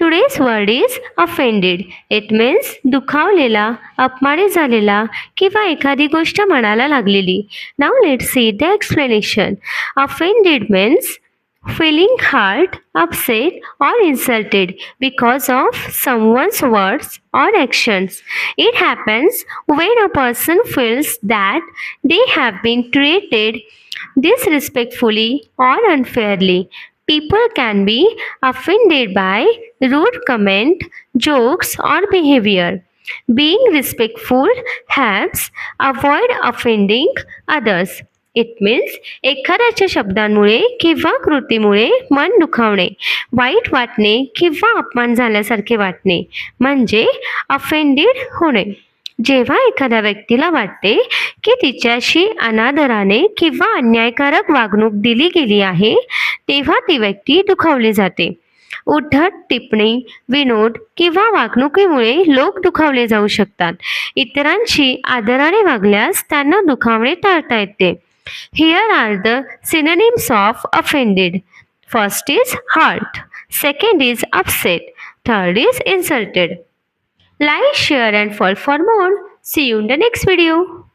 Today's word is offended. It means दुखावलेला, अपमानित झालेला किंवा एखादी गोष्ट म्हणायला लागलेली. Now let's see the explanation. Offended means feeling hurt, upset, or insulted because of someone's words or actions. It happens when a person feels that they have been treated disrespectfully or unfairly. People can be offended by rude comment, jokes, or behavior. Being respectful helps avoid offending others. It means एखाद्याच्या शब्दांमुळे किंवा कृतीमुळे मन दुखावणे, वाईट वाटणे किंवा अपमान झाल्यासारखे वाटणे म्हणजे ऑफेंडेड होणे. जेव्हा एखाद्या व्यक्तीला वाटते की तिच्याशी अनादराने किंवा अन्यायकारक वागणूक दिली गेली आहे, तेव्हा ती व्यक्ती दुखावली जाते. उद्धट टिप्पणी, विनोद किंवा वागणुकीमुळे लोक दुखावले जाऊ शकतात. इतरांशी आदराने वागल्यास त्यांना दुखावणे टाळता येते. Here are the synonyms of offended. First is hurt, second is upset, third is insulted. Like, share and follow for more. See you in the next video.